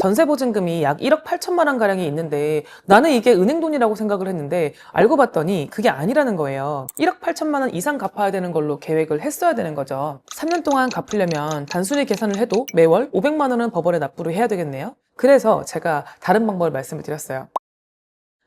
전세보증금이 약 1억 8천만 원 가량이 있는데 나는 이게 은행 돈이라고 생각을 했는데 알고 봤더니 그게 아니라는 거예요. 1억 8천만 원 이상 갚아야 되는 걸로 계획을 했어야 되는 거죠. 3년 동안 갚으려면 단순히 계산을 해도 매월 500만 원은 법원에 납부를 해야 되겠네요. 그래서 제가 다른 방법을 말씀을 드렸어요.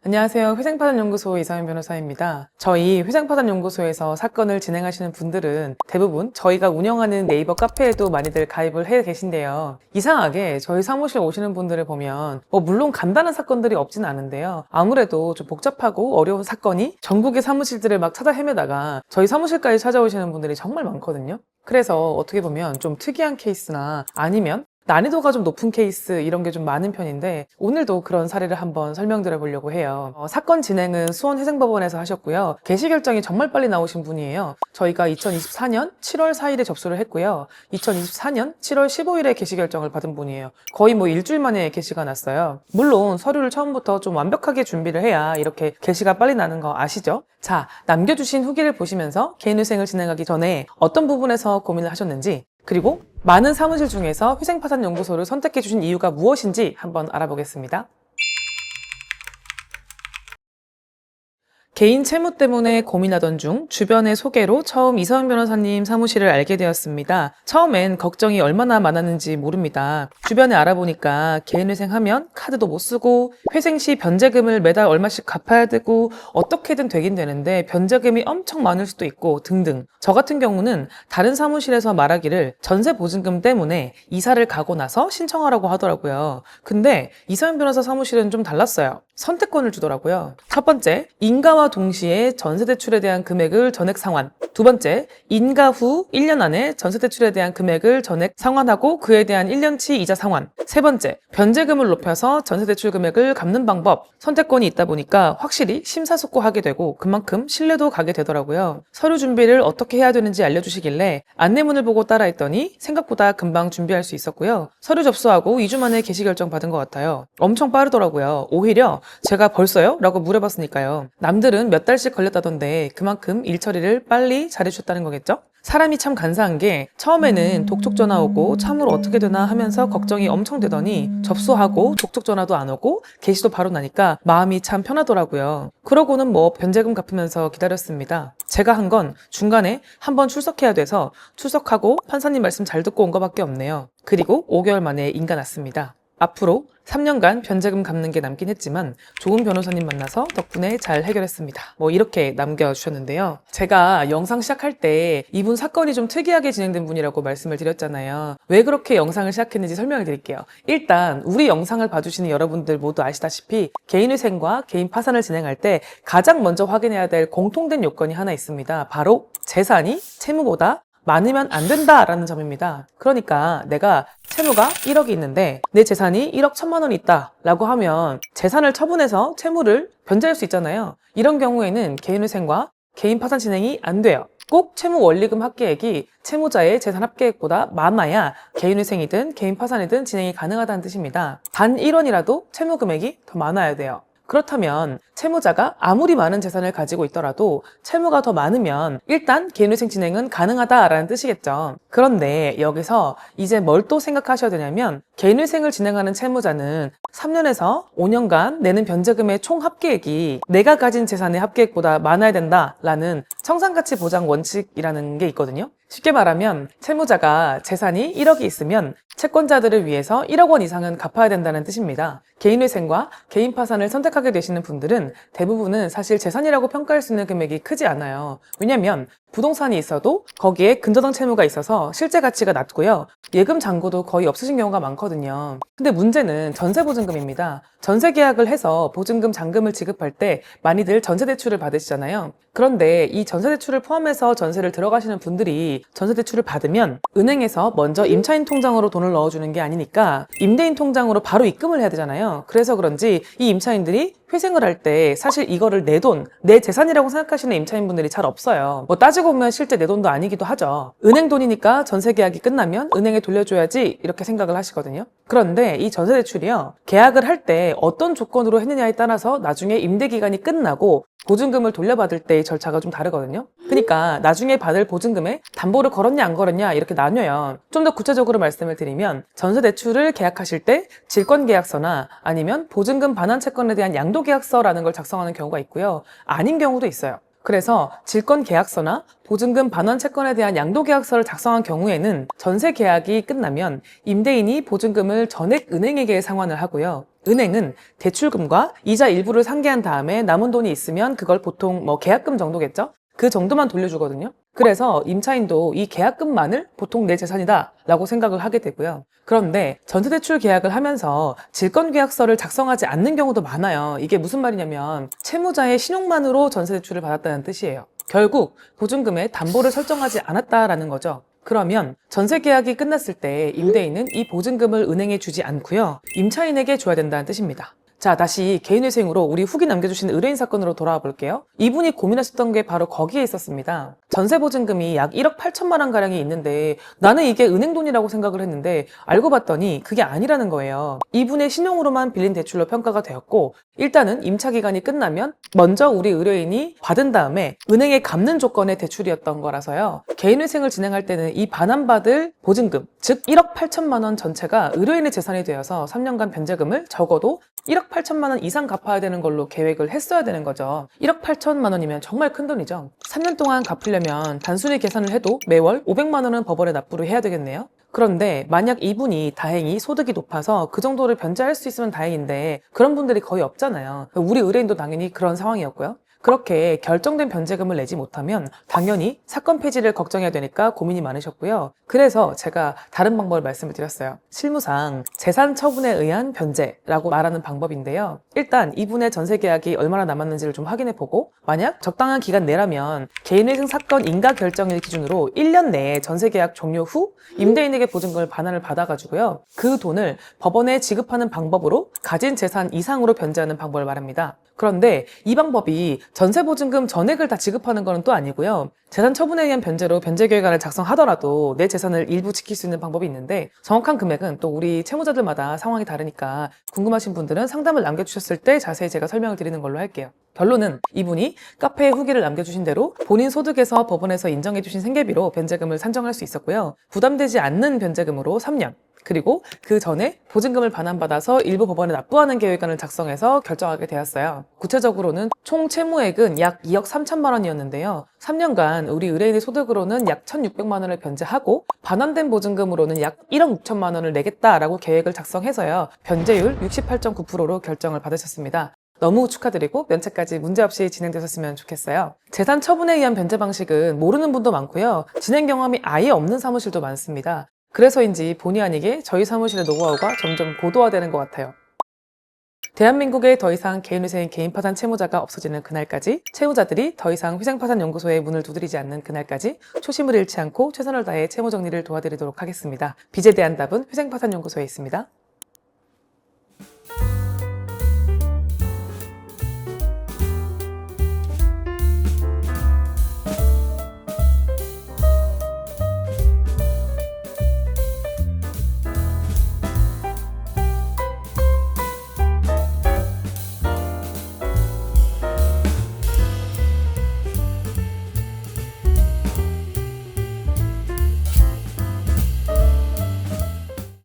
안녕하세요. 회생파산연구소 이상현 변호사입니다. 저희 회생파산연구소에서 사건을 진행하시는 분들은 대부분 저희가 운영하는 네이버 카페에도 많이들 가입을 해 계신데요. 이상하게 저희 사무실 오시는 분들을 보면 물론 간단한 사건들이 없진 않은데요. 아무래도 좀 복잡하고 어려운 사건이 전국의 사무실들을 막 찾아 헤매다가 저희 사무실까지 찾아오시는 분들이 정말 많거든요. 그래서 어떻게 보면 좀 특이한 케이스나 아니면 난이도가 좀 높은 케이스 이런 게 좀 많은 편인데 오늘도 그런 사례를 한번 설명드려 보려고 해요. 사건 진행은 수원회생법원에서 하셨고요. 개시 결정이 정말 빨리 나오신 분이에요. 저희가 2024년 7월 4일에 접수를 했고요. 2024년 7월 15일에 개시 결정을 받은 분이에요. 거의 일주일 만에 개시가 났어요. 물론 서류를 처음부터 좀 완벽하게 준비를 해야 이렇게 개시가 빨리 나는 거 아시죠? 자, 남겨주신 후기를 보시면서 개인회생을 진행하기 전에 어떤 부분에서 고민을 하셨는지 그리고 많은 사무실 중에서 회생파산연구소를 선택해 주신 이유가 무엇인지 한번 알아보겠습니다. 개인 채무 때문에 고민하던 중 주변의 소개로 처음 이서영 변호사님 사무실을 알게 되었습니다. 처음엔 걱정이 얼마나 많았는지 모릅니다. 주변에 알아보니까 개인회생하면 카드도 못 쓰고 회생 시 변제금을 매달 얼마씩 갚아야 되고 어떻게든 되긴 되는데 변제금이 엄청 많을 수도 있고 등등. 저 같은 경우는 다른 사무실에서 말하기를 전세보증금 때문에 이사를 가고 나서 신청하라고 하더라고요. 근데 이서영 변호사 사무실은 좀 달랐어요. 선택권을 주더라고요. 첫 번째, 인가와 동시에 전세대출에 대한 금액을 전액 상환. 두 번째, 인가 후 1년 안에 전세대출에 대한 금액을 전액 상환하고 그에 대한 1년치 이자 상환. 세 번째, 변제금을 높여서 전세대출 금액을 갚는 방법. 선택권이 있다 보니까 확실히 심사숙고하게 되고 그만큼 신뢰도 가게 되더라고요. 서류 준비를 어떻게 해야 되는지 알려주시길래 안내문을 보고 따라했더니 생각보다 금방 준비할 수 있었고요. 서류 접수하고 2주 만에 개시 결정 받은 것 같아요. 엄청 빠르더라고요. 오히려 제가 벌써요? 라고 물어봤으니까요. 남들은 몇 달씩 걸렸다던데 그만큼 일 처리를 빨리 잘해주셨다는 거겠죠? 사람이 참 간사한 게 처음에는 독촉 전화 오고 참으로 어떻게 되나 하면서 걱정이 엄청 되더니 접수하고 독촉 전화도 안 오고 게시도 바로 나니까 마음이 참 편하더라고요. 그러고는 변제금 갚으면서 기다렸습니다. 제가 한 건 중간에 한번 출석해야 돼서 출석하고 판사님 말씀 잘 듣고 온 거밖에 없네요. 그리고 5개월 만에 인가 났습니다. 앞으로 3년간 변제금 갚는 게 남긴 했지만 좋은 변호사님 만나서 덕분에 잘 해결했습니다. 이렇게 남겨주셨는데요. 제가 영상 시작할 때 이분 사건이 좀 특이하게 진행된 분이라고 말씀을 드렸잖아요. 왜 그렇게 영상을 시작했는지 설명을 드릴게요. 일단 우리 영상을 봐주시는 여러분들 모두 아시다시피 개인회생과 개인 파산을 진행할 때 가장 먼저 확인해야 될 공통된 요건이 하나 있습니다. 바로 재산이 채무보다 많으면 안 된다라는 점입니다. 그러니까 내가 채무가 1억이 있는데 내 재산이 1억 1천만 원이 있다 라고 하면 재산을 처분해서 채무를 변제할 수 있잖아요. 이런 경우에는 개인회생과 개인 파산 진행이 안 돼요. 꼭 채무 원리금 합계액이 채무자의 재산 합계액보다 많아야 개인회생이든 개인 파산이든 진행이 가능하다는 뜻입니다. 단 1원이라도 채무 금액이 더 많아야 돼요. 그렇다면 채무자가 아무리 많은 재산을 가지고 있더라도 채무가 더 많으면 일단 개인회생 진행은 가능하다라는 뜻이겠죠. 그런데 여기서 이제 뭘 또 생각하셔야 되냐면 개인회생을 진행하는 채무자는 3년에서 5년간 내는 변제금의 총 합계액이 내가 가진 재산의 합계액보다 많아야 된다라는 청산가치 보장 원칙이라는 게 있거든요. 쉽게 말하면 채무자가 재산이 1억이 있으면 채권자들을 위해서 1억 원 이상은 갚아야 된다는 뜻입니다. 개인회생과 개인 파산을 선택하게 되시는 분들은 대부분은 사실 재산이라고 평가할 수 있는 금액이 크지 않아요. 왜냐면 부동산이 있어도 거기에 근저당 채무가 있어서 실제 가치가 낮고요. 예금 잔고도 거의 없으신 경우가 많거든요. 근데 문제는 전세보증금입니다. 전세 계약을 해서 보증금 잔금을 지급할 때 많이들 전세대출을 받으시잖아요. 그런데 이 전세대출을 포함해서 전세를 들어가시는 분들이 전세대출을 받으면 은행에서 먼저 임차인 통장으로 돈을 넣어주는 게 아니니까 임대인 통장으로 바로 입금을 해야 되잖아요. 그래서 그런지 이 임차인들이 회생을 할 때 사실 이거를 내 돈, 내 재산이라고 생각하시는 임차인분들이 잘 없어요. 따지고 보면 실제 내 돈도 아니기도 하죠. 은행 돈이니까 전세 계약이 끝나면 은행에 돌려줘야지 이렇게 생각을 하시거든요. 그런데 이 전세 대출이요, 계약을 할 때 어떤 조건으로 했느냐에 따라서 나중에 임대 기간이 끝나고 보증금을 돌려받을 때의 절차가 좀 다르거든요. 그러니까 나중에 받을 보증금에 담보를 걸었냐 안 걸었냐 이렇게 나뉘어요. 좀 더 구체적으로 말씀을 드리면 전세 대출을 계약하실 때 질권계약서나 아니면 보증금 반환 채권에 대한 양도계약서라는 걸 작성하는 경우가 있고요. 아닌 경우도 있어요. 그래서 질권계약서나 보증금 반환 채권에 대한 양도계약서를 작성한 경우에는 전세 계약이 끝나면 임대인이 보증금을 전액 은행에게 상환을 하고요. 은행은 대출금과 이자 일부를 상계한 다음에 남은 돈이 있으면 그걸 보통 계약금 정도겠죠? 그 정도만 돌려주거든요. 그래서 임차인도 이 계약금만을 보통 내 재산이다 라고 생각을 하게 되고요. 그런데 전세대출 계약을 하면서 질권계약서를 작성하지 않는 경우도 많아요. 이게 무슨 말이냐면 채무자의 신용만으로 전세대출을 받았다는 뜻이에요. 결국 보증금에 담보를 설정하지 않았다라는 거죠. 그러면 전세 계약이 끝났을 때 임대인은 이 보증금을 은행에 주지 않고요. 임차인에게 줘야 된다는 뜻입니다. 자, 다시 개인회생으로 우리 후기 남겨주신 의뢰인 사건으로 돌아와 볼게요. 이분이 고민하셨던 게 바로 거기에 있었습니다. 전세보증금이 약 1억 8천만 원 가량이 있는데 나는 이게 은행 돈이라고 생각을 했는데 알고 봤더니 그게 아니라는 거예요. 이분의 신용으로만 빌린 대출로 평가가 되었고 일단은 임차기간이 끝나면 먼저 우리 의뢰인이 받은 다음에 은행에 갚는 조건의 대출이었던 거라서요. 개인회생을 진행할 때는 이 반환받을 보증금, 즉 1억 8천만 원 전체가 의뢰인의 재산이 되어서 3년간 변제금을 적어도 1억 8천만 원 이상 갚아야 되는 걸로 계획을 했어야 되는 거죠. 1억 8천만 원이면 정말 큰 돈이죠. 3년 동안 갚으려면 단순히 계산을 해도 매월 500만 원은 법원에 납부를 해야 되겠네요. 그런데 만약 이분이 다행히 소득이 높아서 그 정도를 변제할 수 있으면 다행인데 그런 분들이 거의 없잖아요. 우리 의뢰인도 당연히 그런 상황이었고요. 그렇게 결정된 변제금을 내지 못하면 당연히 사건 폐지를 걱정해야 되니까 고민이 많으셨고요. 그래서 제가 다른 방법을 말씀을 드렸어요. 실무상 재산 처분에 의한 변제라고 말하는 방법인데요. 일단 이분의 전세 계약이 얼마나 남았는지를 좀 확인해보고 만약 적당한 기간 내라면 개인회생 사건 인가 결정일 기준으로 1년 내에 전세 계약 종료 후 임대인에게 보증금을 반환을 받아가지고요. 그 돈을 법원에 지급하는 방법으로 가진 재산 이상으로 변제하는 방법을 말합니다. 그런데 이 방법이 전세보증금 전액을 다 지급하는 건 또 아니고요. 재산 처분에 의한 변제로 변제계획안을 작성하더라도 내 재산을 일부 지킬 수 있는 방법이 있는데 정확한 금액은 또 우리 채무자들마다 상황이 다르니까 궁금하신 분들은 상담을 남겨주셨을 때 자세히 제가 설명을 드리는 걸로 할게요. 결론은 이분이 카페에 후기를 남겨주신 대로 본인 소득에서 법원에서 인정해주신 생계비로 변제금을 산정할 수 있었고요. 부담되지 않는 변제금으로 3년 그리고 그 전에 보증금을 반환받아서 일부 법원에 납부하는 계획안을 작성해서 결정하게 되었어요. 구체적으로는 총 채무액은 약 2억 3천만 원이었는데요. 3년간 우리 의뢰인의 소득으로는 약 1,600만 원을 변제하고 반환된 보증금으로는 약 1억 6천만 원을 내겠다라고 계획을 작성해서요. 변제율 68.9%로 결정을 받으셨습니다. 너무 축하드리고 면책까지 문제없이 진행되셨으면 좋겠어요. 재산 처분에 의한 변제 방식은 모르는 분도 많고요. 진행 경험이 아예 없는 사무실도 많습니다. 그래서인지 본의 아니게 저희 사무실의 노하우가 점점 고도화되는 것 같아요. 대한민국에 더 이상 개인회생 개인파산 채무자가 없어지는 그날까지 채무자들이 더 이상 회생파산연구소에 문을 두드리지 않는 그날까지 초심을 잃지 않고 최선을 다해 채무정리를 도와드리도록 하겠습니다. 빚에 대한 답은 회생파산연구소에 있습니다.